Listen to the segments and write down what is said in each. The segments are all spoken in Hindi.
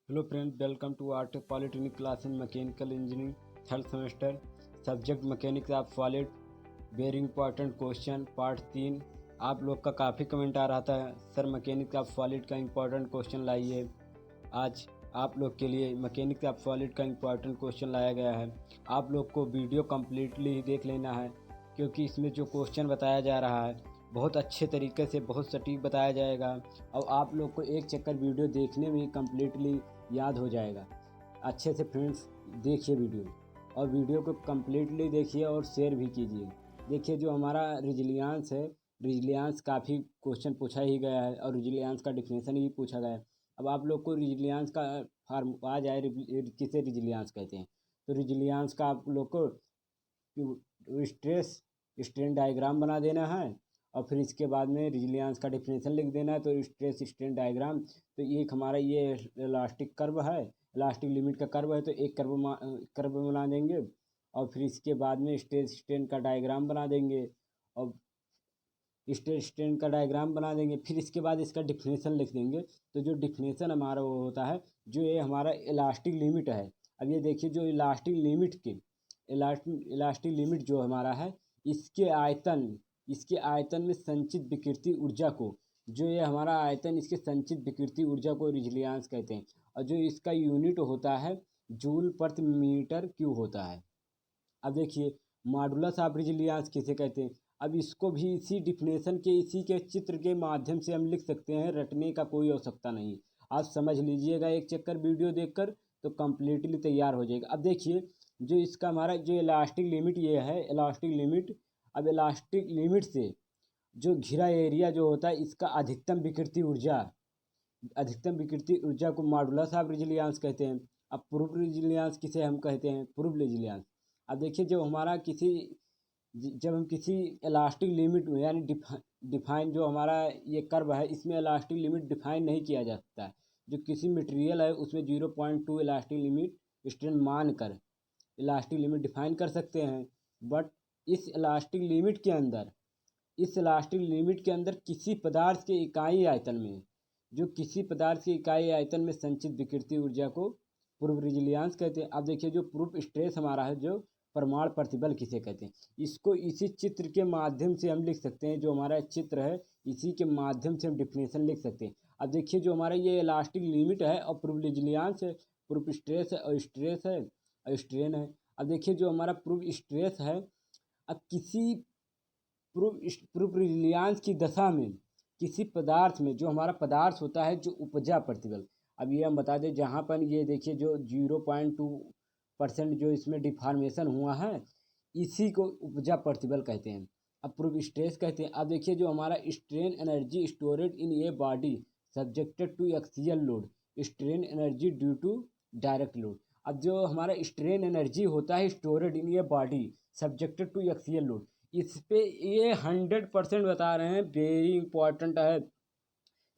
Hello friend, welcome to art polytechnic class in mechanical engineering third semester. Subject mechanics of solid. Very important question part 3। आप लोग का काफ़ी कमेंट आ रहा था, सर मैकेनिक्स ऑफ सॉलिड का इंपॉर्टेंट क्वेश्चन लाइए। आज आप लोग के लिए मैकेनिक्स ऑफ सॉलिड का इंपॉर्टेंट क्वेश्चन लाया गया है। आप लोग को वीडियो कम्प्लीटली देख लेना है, क्योंकि इसमें जो क्वेश्चन बताया जा रहा है बहुत अच्छे तरीके से, बहुत सटीक बताया जाएगा और आप लोग को एक चक्कर वीडियो देखने में कम्प्लीटली याद हो जाएगा। अच्छे से फ्रेंड्स देखिए वीडियो, और वीडियो को कम्प्लीटली देखिए और शेयर भी कीजिए। देखिए जो हमारा रिजिलियंस है, रिजिलियंस काफ़ी क्वेश्चन पूछा ही गया है और रिजिलियंस का डिफिनेशन ही पूछा गया है। अब आप लोग को रिजिलियंस का फार्म आ जाए, किसे रिजिलियंस कहते हैं, तो रिजिलियंस का आप लोग को स्ट्रेस स्ट्रेन डायग्राम बना देना है और फिर इसके बाद में रिजिलियंस का डिफिनेशन लिख देना है। तो स्ट्रेस स्ट्रेन डायग्राम, तो एक हमारा ये इलास्टिक कर्व है, इलास्टिक लिमिट का कर्व है, तो एक कर्व बना देंगे और फिर इसके बाद में स्ट्रेस स्ट्रेन का डायग्राम बना देंगे और स्ट्रेस स्ट्रेन का डायग्राम बना देंगे। फिर इसके बाद इसका डिफिनेशन लिख देंगे। तो जो डिफिनेशन हमारा वो होता है, जो ये हमारा इलास्टिक लिमिट है। अब ये देखिए जो इलास्टिक लिमिट जो हमारा है, इसके आयतन में संचित विकृति ऊर्जा को, जो ये हमारा आयतन, इसके संचित विकृति ऊर्जा को रिजिलियंस कहते हैं। और जो इसका यूनिट होता है जूल प्रति मीटर क्यूब होता है। अब देखिए मॉडुलस ऑफ रिजिलियंस किसे कहते हैं। अब इसको भी इसी डिफिनेशन के, इसी के चित्र के माध्यम से हम लिख सकते हैं, रटने का कोई आवश्यकता नहीं। आप समझ लीजिएगा एक चक्कर वीडियो देखकर, तो कम्प्लीटली तैयार हो जाएगा। अब देखिए जो इसका हमारा जो इलास्टिक लिमिट ये है, इलास्टिक लिमिट। अब इलास्टिक लिमिट से जो घिरा एरिया जो होता है, इसका अधिकतम विकृति ऊर्जा को मॉडुलस ऑफ रिजिलियंस कहते हैं। अब प्रूफ रिजिलियंस किसे हम कहते हैं, प्रूफ रिजिलियंस। अब देखिए जब हम किसी इलास्टिक लिमिट में, यानी डिफाइन जो हमारा ये कर्व है, इसमें इलास्टिक लिमिट डिफाइन नहीं किया जा सकता है। जो किसी मटेरियल है उसमें 0.2 इलास्टिक लिमिट स्ट्रेन मान कर इलास्टिक लिमिट डिफाइन कर सकते हैं। बट इस इलास्टिक लिमिट के अंदर इस इलास्टिक लिमिट के अंदर किसी पदार्थ के इकाई आयतन में, जो किसी पदार्थ के इकाई आयतन में संचित विकृति ऊर्जा को पूर्व रिजिलियंस कहते हैं। अब देखिए जो प्रूफ स्ट्रेस हमारा है, जो प्रमाण प्रतिबल किसे कहते हैं, इसको इसी चित्र के माध्यम से हम लिख सकते हैं। जो हमारा चित्र है, इसी के माध्यम से हम डिफिनेशन लिख सकते हैं। अब देखिए जो हमारा ये इलास्टिक लिमिट है और प्रूफ रिजिलियंस है, प्रूफ स्ट्रेस है और स्ट्रेस है और स्ट्रेन है। अब देखिए जो हमारा प्रूफ स्ट्रेस है, अब किसी प्रूफ रिजिलियंस की दशा में किसी पदार्थ में, जो हमारा पदार्थ होता है, जो उपजा प्रतिबल। अब ये हम बता दें, जहाँ पर ये देखिए जो 0.2% जो इसमें डिफॉर्मेशन हुआ है, इसी को उपजा प्रतिबल कहते हैं। अब प्रूफ स्ट्रेस कहते हैं। अब देखिए जो हमारा strain energy stored in a body subjected to axial load, strain energy due to direct load. अब जो हमारा स्ट्रेन एनर्जी होता है stored in a body subjected to axial load, इस पे ये 100% बता रहे हैं, वेरी इंपॉर्टेंट है।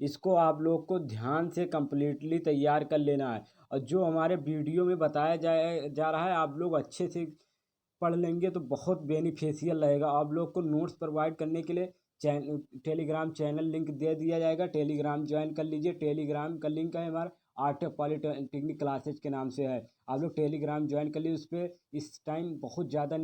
इसको आप लोग को ध्यान से कंप्लीटली तैयार कर लेना है। और जो हमारे वीडियो में बताया जा रहा है, आप लोग अच्छे से पढ़ लेंगे तो बहुत बेनिफिशियल रहेगा। आप लोग को नोट्स प्रोवाइड करने के लिए टेलीग्राम चैनल लिंक दे दिया जाएगा। टेलीग्राम ज्वाइन कर लीजिए। टेलीग्राम का लिंक है हमारा आर्ट पॉलिटेक्निक क्लासेज के नाम से है। आप लोग टेलीग्राम ज्वाइन कर लीजिए। उस पर इस टाइम बहुत ज़्यादा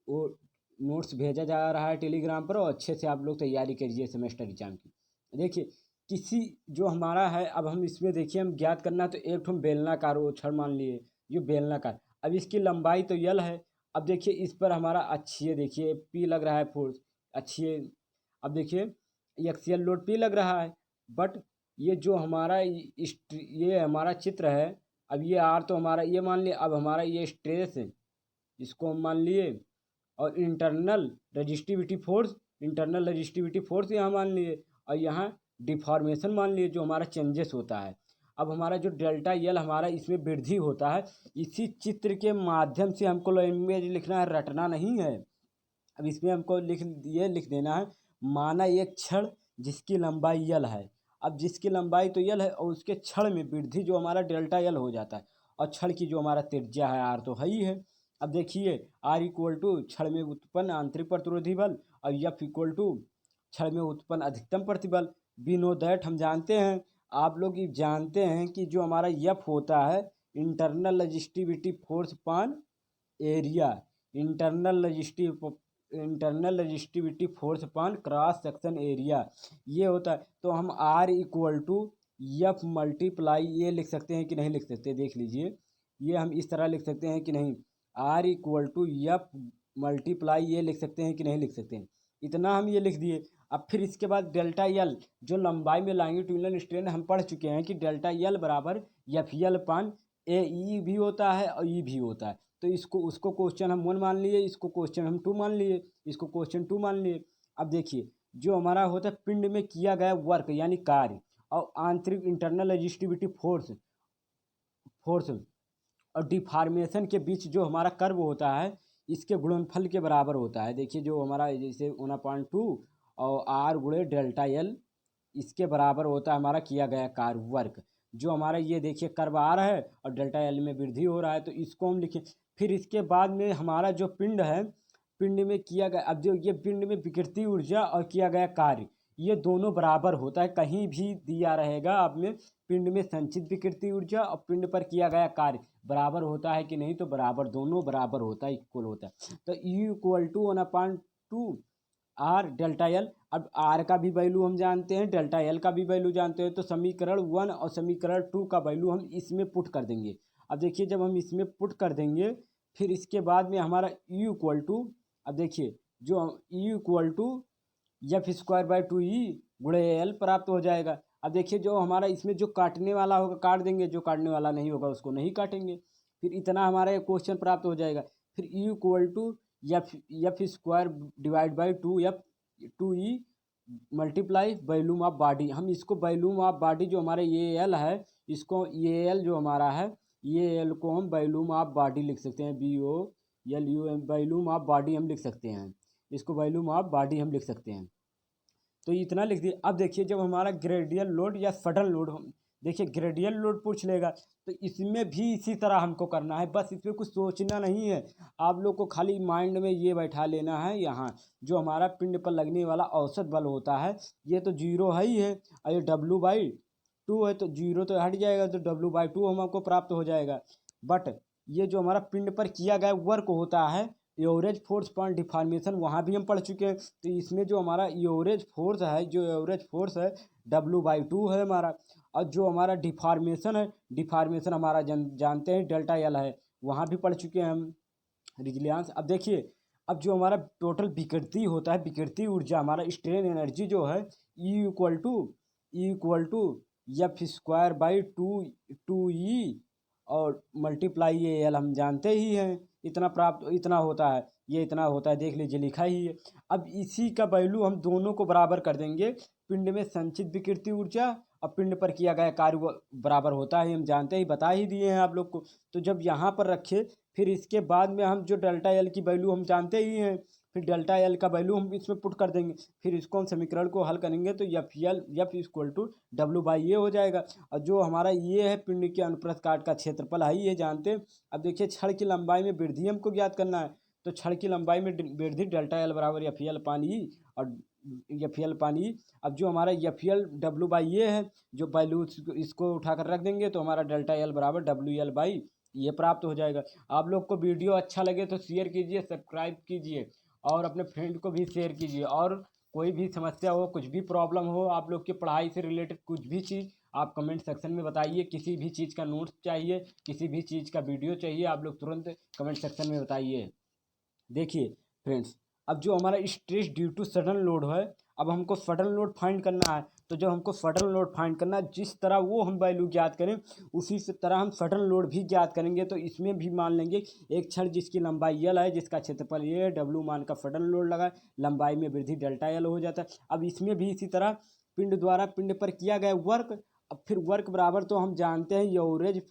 वो नोट्स भेजा जा रहा है टेलीग्राम पर, और अच्छे से आप लोग तैयारी करिए सेमेस्टर एग्जाम की। देखिए किसी जो हमारा है, अब हम इसमें देखिए हम ज्ञात करना है, तो एक हम बेलनाकार वो छड़ मान लिए, ये बेलनाकार। अब इसकी लंबाई तो यल है। अब देखिए इस पर हमारा अच्छी देखिए पी लग रहा है फोर्स, अच्छी। अब देखिए एक्सियल लोड पी लग रहा है। बट ये जो हमारा ये हमारा चित्र है, अब ये आर तो हमारा ये मान लिया। अब हमारा ये स्ट्रेस है, इसको हम मान लिए। और इंटरनल रजिस्टिविटी फोर्स यहाँ मान लिए। और यहाँ डिफॉर्मेशन मान लिए, जो हमारा चेंजेस होता है। अब हमारा जो डेल्टा यल हमारा इसमें वृद्धि होता है, इसी चित्र के माध्यम से हमको लैंग्वेज लिखना है, रटना नहीं है। अब इसमें हमको लिख देना है, माना एक क्षण जिसकी लंबाई यल है। अब जिसकी लंबाई तो यल है और उसके क्षण में वृद्धि जो हमारा डेल्टा यल हो जाता है, और क्षण की जो हमारा त्रिज्या है आर तो है ही है। अब देखिए आर इक्वल टू क्षण में उत्पन्न आंतरिक प्रतिरोधी बल, और एफ इक्वल टू क्षण में उत्पन्न अधिकतम प्रतिबल। वी नो दैट, हम जानते हैं। आप लोग ये जानते हैं कि जो हमारा यफ होता है internal resistivity force per area, internal resistive internal resistivity force per cross section area, ये होता है। तो हम R equal to F multiply ये लिख सकते हैं कि नहीं लिख सकते, देख लीजिए। ये हम इस तरह लिख सकते हैं कि नहीं, R equal to F multiply ये लिख सकते हैं कि नहीं लिख सकते हैं। इतना हम ये लिख दिए। अब फिर इसके बाद डेल्टा यल जो लंबाई में लॉन्गिट्यूडिनल स्ट्रेन हम पढ़ चुके हैं कि डेल्टा यल बराबर एफ यल पान ए ई भी होता है और ई भी होता है। तो इसको उसको क्वेश्चन हम 1 मान लिए, इसको क्वेश्चन हम 2 मान लिए, इसको क्वेश्चन 2 मान लिए। अब देखिए जो हमारा होता है पिंड में किया गया वर्क यानी कार्य और आंतरिक इंटरनल रजिस्टिविटी फोर्स फोर्स और डिफॉर्मेशन के बीच जो हमारा कर्व होता है इसके गुणनफल के बराबर होता है। देखिए जो हमारा जैसे 1/2 और आर गुणे डेल्टा यल इसके बराबर होता है हमारा किया गया कार्य वर्क। जो हमारा ये देखिए कर्व आ रहा है और डेल्टा एल में वृद्धि हो रहा है, तो इसको हम लिखें। फिर इसके बाद में हमारा जो पिंड है, पिंड में किया गया, अब जो ये पिंड में विकृति ऊर्जा और किया गया कार्य ये दोनों बराबर होता है। कहीं भी दिया रहेगा आप में पिंड में संचित विकृति ऊर्जा और पिंड पर किया गया कार्य बराबर होता है कि नहीं, तो बराबर, दोनों बराबर होता है, इक्वल होता है। तो U equal to 1/2 R delta L. अब आर का भी वैल्यू हम जानते हैं, डेल्टा एल का भी वैल्यू जानते हैं, तो समीकरण 1 और समीकरण 2 का वैल्यू हम इसमें पुट कर देंगे। अब देखिए जब हम इसमें पुट कर देंगे फिर इसके बाद में हमारा यू इक्वल टू, अब देखिए जो U equal to F square by 2 E गुणे एल प्राप्त हो जाएगा। अब देखिए जो हमारा इसमें जो काटने वाला होगा काट देंगे, जो काटने वाला नहीं होगा उसको नहीं काटेंगे। फिर इतना हमारा क्वेश्चन प्राप्त हो जाएगा। फिर U equal to F square divide by 2 E multiply volume of body. हम इसको वॉल्यूम ऑफ बॉडी जो हमारा ये एल है, इसको ये एल जो हमारा है ये एल को हम वॉल्यूम ऑफ बॉडी लिख सकते हैं, BOLUM वॉल्यूम ऑफ बॉडी हम लिख सकते हैं, इसको वॉल्यूम ऑफ बॉडी हम लिख सकते हैं। तो इतना लिख दिए। अब देखिए जब हमारा ग्रेडियल लोड या सडन लोड, हम देखिए ग्रेडियल लोड पूछ लेगा तो इसमें भी इसी तरह हमको करना है, बस इसमें कुछ सोचना नहीं है। आप लोग को खाली माइंड में ये बैठा लेना है, यहाँ जो हमारा पिंड पर लगने वाला औसत बल होता है ये तो 0 है ही है, और ये W/2 है, तो 0 तो हट जाएगा, तो W/2 हमको प्राप्त हो जाएगा। बट ये जो हमारा पिंड पर किया गया वर्क होता है एवरेज फोर्स पॉइंट डिफॉर्मेशन, वहाँ भी हम पढ़ चुके हैं। तो इसमें जो हमारा एवरेज फोर्स है, जो एवरेज फोर्स है W/2 है हमारा, और जो हमारा डिफॉर्मेशन है, डिफॉर्मेशन हमारा जानते हैं डेल्टा एल है, वहाँ भी पढ़ चुके हैं हम रिजिलियंस। अब देखिए अब जो हमारा टोटल विकृति होता है, विकृति ऊर्जा हमारा स्ट्रेन एनर्जी जो है E equal to F square by 2 और मल्टीप्लाई ये एल हम जानते ही हैं, इतना प्राप्त इतना होता है, ये इतना होता है, देख लीजिए लिखा ही है। अब इसी का वैल्यू हम दोनों को बराबर कर देंगे। पिंड में संचित विकृति ऊर्जा और पिंड पर किया गया कार्य बराबर होता है, हम जानते ही, बता ही दिए हैं आप लोग को। तो जब यहाँ पर रखे फिर इसके बाद में हम जो डेल्टा एल की वैल्यू हम जानते ही हैं, फिर डेल्टा एल का वैल्यू हम इसमें पुट कर देंगे। फिर इसको हम समीकरण को हल करेंगे तो एफ इक्वल टू W/A हो जाएगा। और जो हमारा ये है पिंड के अनुप्रस्थ काट का क्षेत्रफल है, ये जानते हैं। अब देखिए छड़ की लंबाई में वृद्धि हमको ज्ञात करना है, तो छड़ की लंबाई में वृद्धि डेल्टा एल बराबर एफ एल पान ई और एफ एल पान ई। अब जो हमारा एफ एल W/A है, जो वैल्यू इसको उठाकर रख देंगे तो हमारा डेल्टा एल बराबर WL/, ये प्राप्त हो जाएगा। आप लोग को वीडियो अच्छा लगे तो शेयर कीजिए, सब्सक्राइब कीजिए और अपने फ्रेंड को भी शेयर कीजिए। और कोई भी समस्या हो, कुछ भी प्रॉब्लम हो, आप लोग की पढ़ाई से रिलेटेड कुछ भी चीज़ आप कमेंट सेक्शन में बताइए। किसी भी चीज़ का नोट्स चाहिए, किसी भी चीज़ का वीडियो चाहिए, आप लोग तुरंत कमेंट सेक्शन में बताइए। देखिए फ्रेंड्स, अब जो हमारा stress due to sudden load है, अब हमको सडन लोड फाइंड करना है। तो जब हमको सडन लोड फाइंड करना है, जिस तरह वो हम वैल्यू ज्ञात करें उसी से तरह हम सडन लोड भी ज्ञात करेंगे। तो इसमें भी मान लेंगे एक छड़ जिसकी लंबाई एल है, जिसका क्षेत्रफल ये है, W मान का सडन लोड लगा, लंबाई में वृद्धि डेल्टा एल हो जाता है। अब इसमें भी इसी तरह पिंड द्वारा पिंड पर किया गया वर्क, अब फिर वर्क बराबर तो हम जानते हैं एवरेज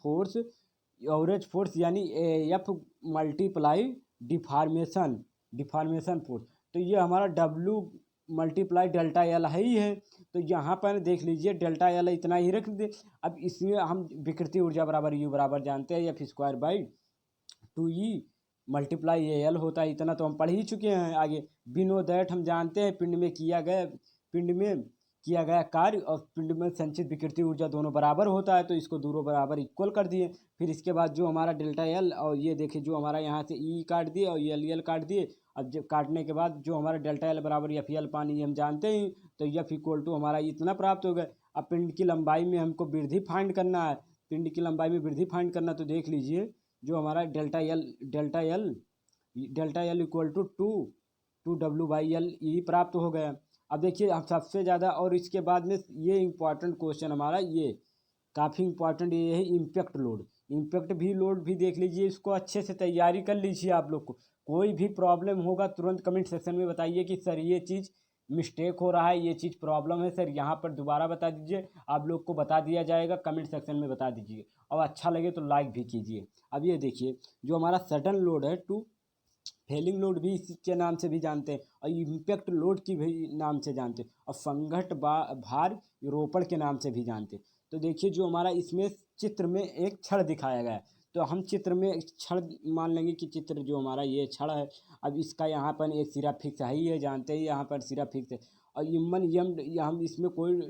फोर्स यानी एफ मल्टीप्लाई डिफॉर्मेशन फोर्स। तो ये हमारा W मल्टीप्लाई डेल्टा एल है ही है। तो यहाँ पर देख लीजिए डेल्टा एल इतना ही रख दे। अब इसमें हम विकृति ऊर्जा बराबर यू बराबर जानते हैं F square by 2 E multiply L होता है, इतना तो हम पढ़ ही चुके हैं। आगे बिनो दैट हम जानते हैं पिंड में किया गया, पिंड में किया गया कार्य और पिंड में संचित विकृति ऊर्जा दोनों बराबर होता है, तो इसको दोनों बराबर इक्वल कर दिए। फिर इसके बाद जो हमारा डेल्टा एल, और ये देखिए जो हमारा यहाँ से ई काट दिए और ये एल काट दिए। अब जब काटने के बाद जो हमारा डेल्टा एल बराबर एफ एल पानी, ये हम जानते ही, तो एफ इक्वल टू हमारा इतना प्राप्त हो गया। अब पिंड की लंबाई में हमको वृद्धि फाइंड करना है, पिंड की लंबाई में वृद्धि फाइंड करना, तो देख लीजिए जो हमारा delta L equal to two W by L E प्राप्त हो गया। अब देखिए अब सबसे ज़्यादा, और इसके बाद में ये इम्पॉर्टेंट क्वेश्चन हमारा, ये काफ़ी इम्पॉर्टेंट ये है इम्पैक्ट लोड। इम्पैक्ट भी लोड भी देख लीजिए, इसको अच्छे से तैयारी कर लीजिए। आप लोग को कोई भी प्रॉब्लम होगा तुरंत कमेंट सेक्शन में बताइए कि सर ये चीज़ मिस्टेक हो रहा है, ये चीज़ प्रॉब्लम है सर, यहाँ पर दोबारा बता दीजिए। आप लोग को बता दिया जाएगा, कमेंट सेक्शन में बता दीजिए, और अच्छा लगे तो लाइक भी कीजिए। अब ये देखिए जो हमारा सडन लोड है, टू फेलिंग लोड भी इसके नाम से भी जानते हैं, और इम्पैक्ट लोड की भी नाम से जानते हैं, और संघट भार रोपण के नाम से भी जानते हैं। तो देखिए जो हमारा इसमें चित्र में एक छड़ दिखाया गया है, तो हम चित्र में छड़ मान लेंगे कि चित्र जो हमारा ये छड़ है। अब इसका यहाँ पर एक सिरा फिक्स है ही है, जानते ही यहाँ पर सिरा फिक्स है, और यमन यम हम इसमें कोई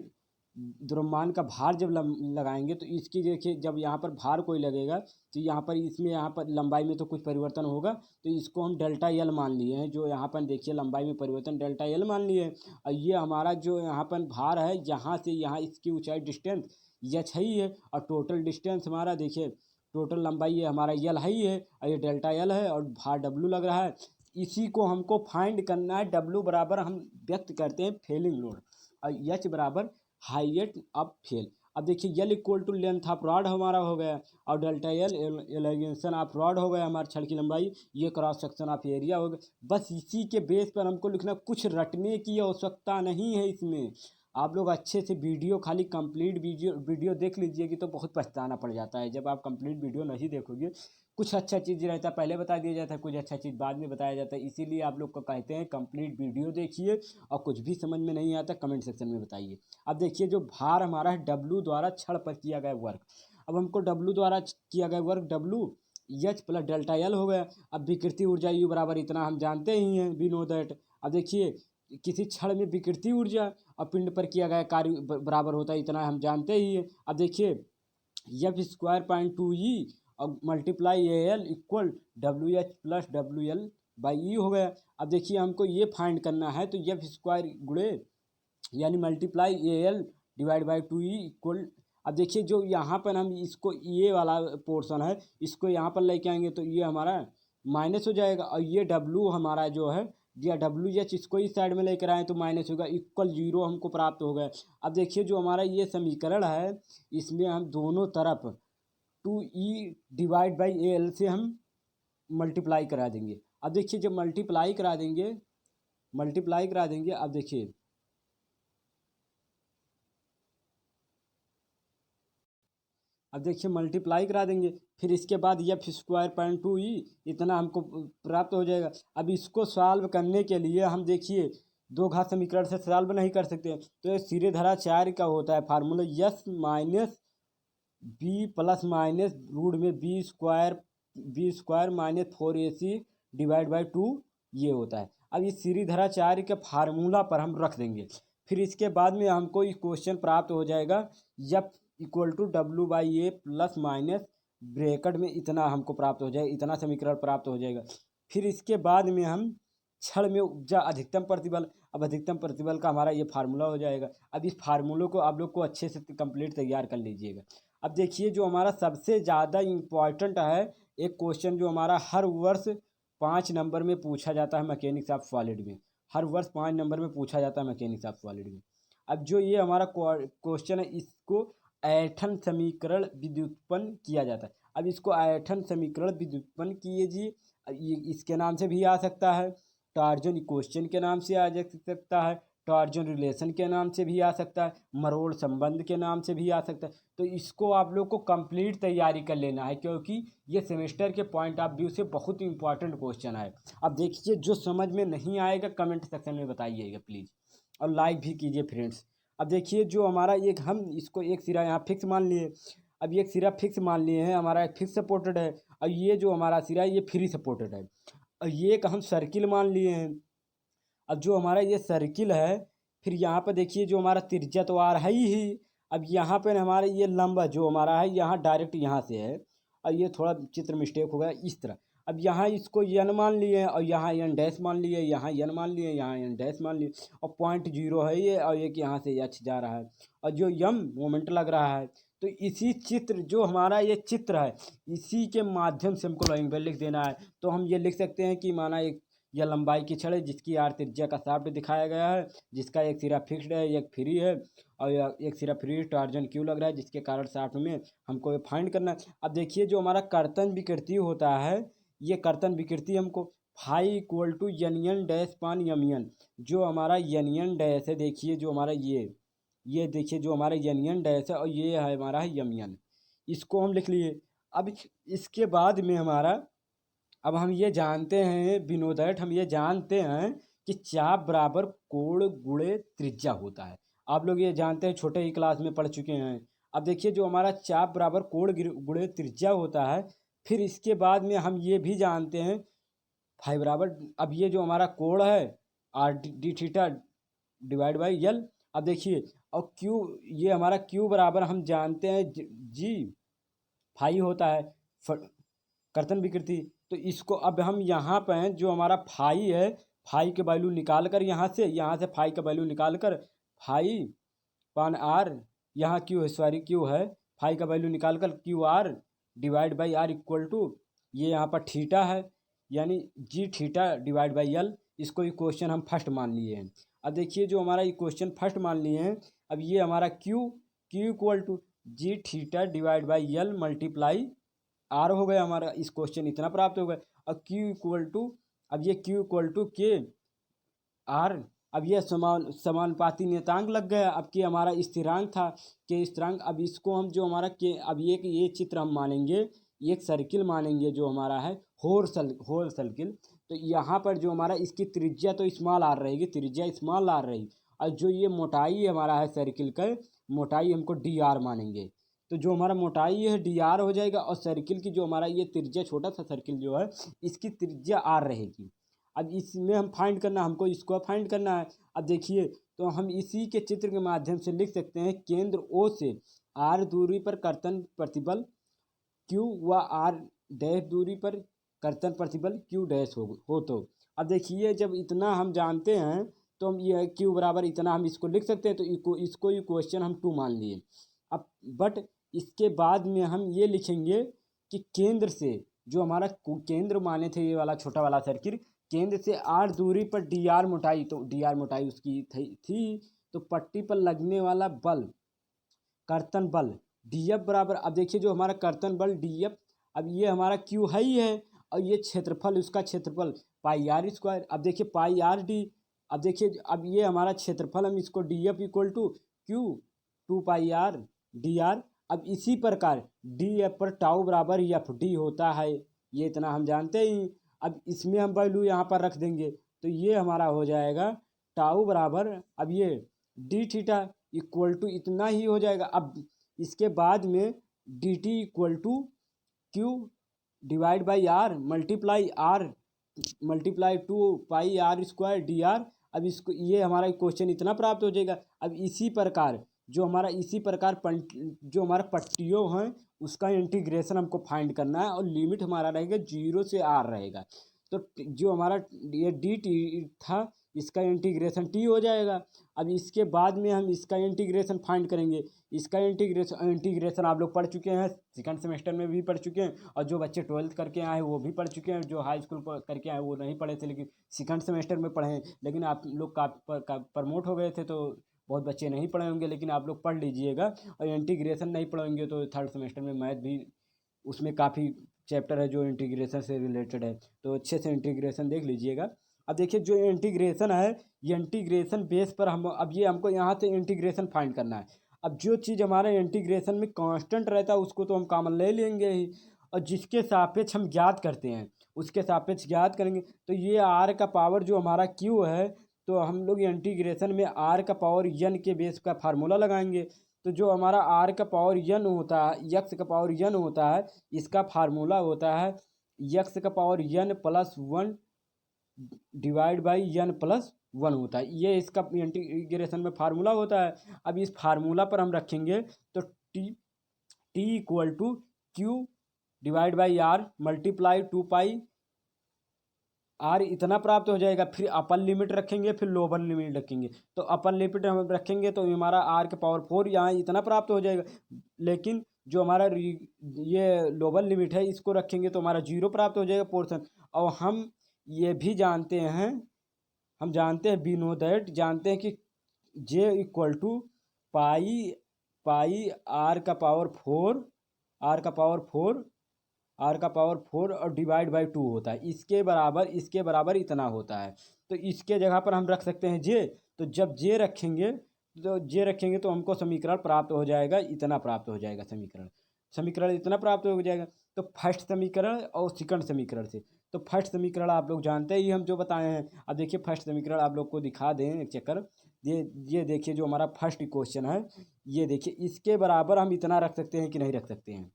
द्रव्यमान का भार जब लगाएंगे, तो इसकी देखिए जब यहाँ पर भार कोई लगेगा, तो यहाँ पर इसमें यहाँ पर लंबाई में तो कुछ परिवर्तन होगा, तो इसको हम डेल्टा एल मान लिए हैं। जो यहाँ पर देखिए लंबाई में परिवर्तन डेल्टा एल मान लिए हैं, और ये हमारा जो यहाँ पर भार है, यहाँ से यहाँ इसकी ऊंचाई डिस्टेंस एच है ही है, और टोटल डिस्टेंस हमारा देखिए टोटल लंबाई ये हमारा एल है ही है, और ये डेल्टा एल है, और भार डब्लू लग रहा है। इसी को हमको फाइंड करना है। डब्लू बराबर हम व्यक्त करते हैं फेलिंग लोड, और एच बराबर हाइट ऑफ फेल। अब देखिए L equal to length of rod हमारा हो गया, और delta L elongation of rod हो गया हमारे छड़ की लंबाई, ये क्रॉस सेक्शन ऑफ एरिया हो गया। बस इसी के बेस पर हमको लिखना, कुछ रटने की आवश्यकता नहीं है इसमें। आप लोग अच्छे से वीडियो खाली कंप्लीट वीडियो देख लीजिएगी, तो बहुत पछताना पड़ जाता है जब आप कंप्लीट वीडियो नहीं देखोगे। कुछ अच्छा चीज़ रहता है पहले बता दिया जाता है, कुछ अच्छा चीज़ बाद में बताया जाता है, इसीलिए आप लोग को कहते हैं कंप्लीट वीडियो देखिए, और कुछ भी समझ में नहीं आता कमेंट सेक्शन में बताइए। अब देखिए जो भार हमारा है डब्लू द्वारा छड़ पर किया गया वर्क। अब हमको डब्लू द्वारा किया गया work W H plus delta L हो गया। अब विकृति ऊर्जा यू बराबर इतना हम जानते ही हैं, वी नो दैट। अब देखिए किसी छड़ में विकृति ऊर्जा और पिंड पर किया गया कार्य बराबर होता है, इतना हम जानते ही हैं। अब देखिए F square point two E और multiply A L equal W H plus W L by E हो गया। अब देखिए हमको ये फाइंड करना है, तो एफ स्क्वायर गुणे यानी multiply A L divide by to E equal. अब देखिए जो यहाँ पर हम इसको ये वाला पोर्शन है, इसको यहाँ पर लेके आएंगे, तो ये हमारा माइनस हो जाएगा, और ये डब्लू हमारा जो है या डब्ल्यू एच इसको इस साइड में लेकर आए तो माइनस होगा, इक्वल जीरो हमको प्राप्त हो गया। अब देखिए जो हमारा ये समीकरण है, इसमें हम दोनों तरफ two E divide by A L से हम मल्टीप्लाई करा देंगे। अब देखिए जब मल्टीप्लाई करा देंगे अब देखिए मल्टीप्लाई करा देंगे, फिर इसके बाद एफ स्क्वायर पॉइंट टू ई इतना हमको प्राप्त हो जाएगा। अब इसको सॉल्व करने के लिए हम देखिए दो घात समीकरण से सॉल्व नहीं कर सकते, तो ये सिरे धरा चार का होता है formula, yes minus b plus minus root में b square minus 4ac divide by two, ये होता है। अब इस श्रीधराचार्य के फार्मूला पर हम रख देंगे, फिर इसके बाद में हमको ये क्वेश्चन प्राप्त हो जाएगा, F equal to W by A plus minus bracket में इतना हमको प्राप्त हो जाएगा, इतना समीकरण प्राप्त हो जाएगा। फिर इसके बाद में हम छड़ में उपजा अधिकतम प्रतिबल, अब अधिकतम प्रतिबल का हमारा ये फार्मूला हो जाएगा। अब इस फार्मूले को आप लोग को अच्छे से कंप्लीट तैयार कर लीजिएगा। अब देखिए जो हमारा सबसे ज़्यादा इम्पॉर्टेंट है एक क्वेश्चन, जो हमारा हर वर्ष 5 नंबर में पूछा जाता है मैकेनिक्स ऑफ सॉलिड में, हर वर्ष 5 नंबर में पूछा जाता है मैकेनिक्स ऑफ सॉलिड में। अब जो ये हमारा क्वेश्चन है, इसको ऐठन समीकरण व्युत्पन्न किया जाता है। अब इसको ऐठन समीकरण व्युत्पन्न कीजिए, इसके नाम से भी आ सकता है, टार्जन इक्वेशन के नाम से आ जा सकता है, टार्जन रिलेशन के नाम से भी आ सकता है, मरोड़ संबंध के नाम से भी आ सकता है। तो इसको आप लोग को कंप्लीट तैयारी कर लेना है, क्योंकि ये सेमेस्टर के पॉइंट ऑफ व्यू से बहुत इंपॉर्टेंट क्वेश्चन है। अब देखिए जो समझ में नहीं आएगा कमेंट सेक्शन में बताइएगा प्लीज़, और लाइक भी कीजिए फ्रेंड्स। अब देखिए जो हमारा एक, हम इसको एक सिरा यहाँ फिक्स मान लिए, अब ये एक सिरा फिक्स मान लिए हैं, हमारा एक फिक्स सपोर्टेड है, और ये जो हमारा सिरा है ये फ्री सपोर्टेड है, और ये एक हम सर्किल मान लिए हैं। अब जो हमारा ये सर्किल है, फिर यहाँ पर देखिए जो हमारा त्रिज्या तो आर है ही। अब यहाँ पर हमारा ये लंबा जो हमारा है यहाँ डायरेक्ट यहाँ से है, और ये थोड़ा चित्र मिस्टेक हो गया इस तरह। अब यहाँ इसको यन मान लिए और यहाँ यन डैश मान लिए, यहाँ यन मान लिए, यहाँ यन डैश मान लिए, और 0.0 है ये, और एक यहाँ से एच जा रहा है और जो यम मोमेंट लग रहा है। तो इसी चित्र जो हमारा ये चित्र है इसी के माध्यम से हमको लॉइंग बेल लिख देना है। तो हम ये लिख सकते हैं कि माना एक यह लंबाई की छड़ है जिसकी आर त्रिज्या का शाफ्ट दिखाया गया है, जिसका एक सिरा फिक्स्ड है एक फ्री है, और एक सिरा फ्री टार्जन क्यू लग रहा है, जिसके कारण शाफ्ट में हमको फाइंड करना है। अब देखिए जो हमारा कर्तन विकृति होता है, ये कर्तन विकृति हमको phi equal to N dash per यमियन, जो हमारा यन डैश है देखिए जो हमारा ये देखिए जो हमारा यन डैश है और ये है हमारा है यमियन, इसको हम लिख लिए। अब इसके बाद में हमारा अब हम ये जानते हैं बिनो दैट हम ये जानते हैं कि चाप बराबर कोण गुणे त्रिज्या होता है। आप लोग ये जानते हैं, छोटे ही क्लास में पढ़ चुके हैं। अब देखिए जो हमारा चाप बराबर कोण गुणे त्रिज्या होता है, फिर इसके बाद में हम ये भी जानते हैं फाई बराबर, अब ये जो हमारा कोण है R D theta divide by यल। अब देखिए और क्यू, ये हमारा क्यू बराबर हम जानते हैं जी फाई होता है कर्तन विकृति। तो इसको अब हम यहाँ पे जो हमारा फाई है, फाई के वैल्यू निकाल कर यहाँ से फाई का वैल्यू निकाल कर फाई पान आर, यहाँ क्यू है सॉरी क्यू है, फाई का वैल्यू निकाल कर Q R divide by R equal to ये यहाँ पर थीटा है यानी G theta divide by L. इसको इक्वेशन हम फर्स्ट मान लिए हैं। अब देखिए जो हमारा इक्वेशन फर्स्ट मान लिए हैं, अब ये हमारा Q equal to G theta divide by L multiply R हो गया हमारा, इस क्वेश्चन इतना प्राप्त हो गया। अब क्यू इक्वल टू, अब ये क्यू इक्वल टू के आर, अब ये समानुपाती नियतांक लग गया। अब के हमारा स्थिरांक था के स्थिरांक, अब इसको हम जो हमारा के, अब ये चित्र हम मानेंगे एक सर्किल मानेंगे जो हमारा है होल सर्किल। तो यहाँ पर जो हमारा इसकी त्रिज्या तो स्मॉल आर रहेगी, त्रिज्या स्मॉल आर रहेगी, और जो ये मोटाई हमारा है सर्किल का मोटाई हमको डी आर मानेंगे। तो जो हमारा मोटाई है डी आर हो जाएगा, और सर्किल की जो हमारा ये त्रिज्या छोटा सा सर्किल जो है इसकी त्रिज्या आर रहेगी। अब इसमें हम फाइंड करना, हमको इसको फाइंड करना है। अब देखिए तो हम इसी के चित्र के माध्यम से लिख सकते हैं केंद्र ओ से आर दूरी पर कर्तन प्रतिबल क्यू व आर डैश दूरी पर कर्तन प्रतिबल क्यू डैश हो। तो अब देखिए जब इतना हम जानते हैं तो हम ये क्यू बराबर इतना हम इसको लिख सकते हैं। तो इसको इक्वेशन हम 2 मान लिए। अब बट इसके बाद में हम ये लिखेंगे कि केंद्र से जो हमारा केंद्र माने थे ये वाला छोटा वाला सर्किल, केंद्र से आर दूरी पर डी आर मोटाई, तो डी आर मोटाई उसकी थी तो पट्टी पर लगने वाला बल कर्तन बल डी एफ बराबर, अब देखिए जो हमारा कर्तन बल डी एफ, अब ये हमारा क्यू है ही है, और ये क्षेत्रफल उसका क्षेत्रफल पाई आर स्क्वायर। अब देखिए पाई आर डी, अब देखिए अब ये हमारा क्षेत्रफल हम इसको D F equal to Q 2 pi R D R. अब इसी प्रकार डी एफ पर टाउ बराबर एफ डी होता है, ये इतना हम जानते ही। अब इसमें हम वैल्यू यहाँ पर रख देंगे तो ये हमारा हो जाएगा टाउ बराबर, अब ये डी थीटा इक्वल टू इतना ही हो जाएगा। अब इसके बाद में D T equal to Q divide by R multiply 2 pi R square D R. अब इसको ये हमारा क्वेश्चन इतना प्राप्त हो जाएगा। अब इसी प्रकार जो हमारा जो हमारा पट्टियों हैं उसका इंटीग्रेशन हमको फाइंड करना है, और लिमिट हमारा रहेगा 0 से आर रहेगा। तो जो हमारा ये डी टी था इसका इंटीग्रेशन टी हो जाएगा। अब इसके बाद में हम इसका इंटीग्रेशन फाइंड करेंगे। इसका इंटीग्रेशन आप लोग पढ़ चुके हैं, सेकंड सेमेस्टर में भी पढ़ चुके हैं, और जो बच्चे 12th करके आए वो भी पढ़ चुके हैं, जो हाई स्कूल करके आए वो नहीं पढ़े थे लेकिन सेकंड सेमेस्टर में पढ़े। लेकिन आप लोग प्रमोट हो गए थे तो बहुत बच्चे नहीं पढ़े होंगे, लेकिन आप लोग पढ़ लीजिएगा। और इंटीग्रेशन नहीं पढ़ेंगे तो थर्ड सेमेस्टर में मैथ भी उसमें काफ़ी चैप्टर है जो इंटीग्रेशन से रिलेटेड है, तो अच्छे से इंटीग्रेशन देख लीजिएगा। अब देखिए जो इंटीग्रेशन है ये इंटीग्रेशन बेस पर हम, अब ये हमको यहाँ से इंटीग्रेशन फाइंड करना है। अब जो चीज़ हमारे इंटीग्रेशन में कांस्टेंट रहता है उसको तो हम कॉमन ले लेंगे ही, और जिसके सापेक्ष हम ज्ञात करते हैं उसके सापेक्ष ज्ञात करेंगे। तो ये आर का पावर जो हमारा क्यू है, तो हम लोग इंटीग्रेशन में आर का पावर यन के बेस का फार्मूला लगाएंगे। तो जो हमारा आर का पावर यन होता है, यक्स का पावर यन होता है, इसका फार्मूला होता है यक्स का power N plus 1 divide by N plus 1 होता है। ये इसका इंटीग्रेशन में फार्मूला होता है। अब इस फार्मूला पर हम रखेंगे तो T equal to Q divide by R multiply 2 pi R इतना प्राप्त हो जाएगा। फिर अपर लिमिट रखेंगे, फिर लोअर लिमिट रखेंगे। तो अपर लिमिट हम रखेंगे तो हमारा आर के पावर 4 यहाँ इतना प्राप्त हो जाएगा। लेकिन जो हमारा ये लोअर लिमिट है इसको रखेंगे तो हमारा 0 प्राप्त हो जाएगा पोर्शन। और हम ये भी जानते हैं, हम जानते हैं वी नो दैट, जानते हैं कि J equal to pi pi R का पावर 4 आर का पावर 4 आर का पावर 4 और डिवाइड बाई 2 होता है। इसके बराबर इतना होता है। तो इसके जगह पर हम रख सकते हैं जे। तो जब जे रखेंगे तो हमको समीकरण प्राप्त हो जाएगा, इतना प्राप्त हो जाएगा समीकरण इतना प्राप्त हो जाएगा। तो फर्स्ट समीकरण और सेकंड समीकरण से, तो फर्स्ट समीकरण आप लोग जानते ही हम जो बताए हैं। अब देखिए फर्स्ट समीकरण आप लोग को दिखा दें एक चक्कर। ये देखिए जो हमारा फर्स्ट इक्वेशन है, ये देखिए इसके बराबर हम इतना रख सकते हैं कि नहीं रख सकते हैं,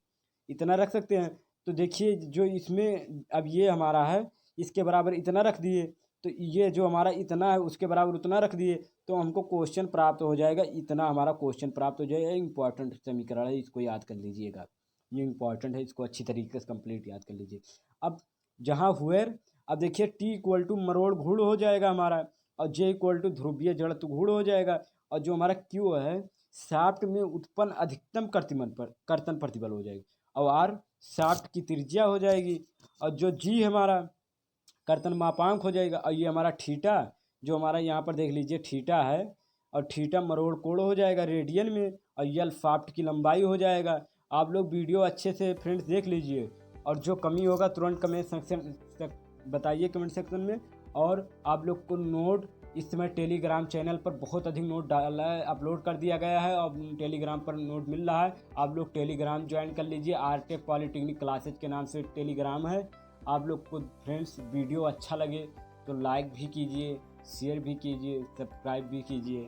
इतना रख सकते हैं। तो देखिए जो इसमें अब ये हमारा है, इसके बराबर इतना रख दिए, तो ये जो हमारा इतना है उसके बराबर उतना रख दिए, तो हमको क्वेश्चन प्राप्त हो जाएगा, इतना हमारा क्वेश्चन प्राप्त हो जाएगा। इंपॉर्टेंट समीकरण है, इसको याद कर लीजिएगा, ये इंपॉर्टेंट है, इसको अच्छी तरीके से कंप्लीट याद कर लीजिए। अब जहाँ हुए, अब देखिए टी इक्वल टू मरोड़ घूर्ण हो जाएगा हमारा, और जे इक्वल टू ध्रुवीय जड़त्व घूर्ण हो जाएगा। और जो हमारा क्यू है शाफ्ट में उत्पन्न अधिकतम कर्तन प्रतिबल हो जाएगी, और आर शाफ्ट की त्रिज्या हो जाएगी, और जो जी हमारा कर्तन मापांक हो जाएगा। और ये हमारा थीटा, जो हमारा यहाँ पर देख लीजिए थीटा है, और थीटा मरोड़ कोण हो जाएगा रेडियन में, और यल शाफ्ट की लंबाई हो जाएगा। आप लोग वीडियो अच्छे से फ्रेंड्स देख लीजिए, और जो कमी होगा तुरंत कमेंट सेक्शन बताइए कमेंट सेक्शन में। और आप लोग को नोट इस समय टेलीग्राम चैनल पर बहुत अधिक नोट डाला है, अपलोड कर दिया गया है, और टेलीग्राम पर नोट मिल रहा है। आप लोग टेलीग्राम ज्वाइन कर लीजिए, आरटेक पॉलीटेक्निक क्लासेज के नाम से टेलीग्राम है। आप लोग को फ्रेंड्स वीडियो अच्छा लगे तो लाइक भी कीजिए, शेयर भी कीजिए, सब्सक्राइब भी कीजिए।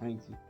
Thank you.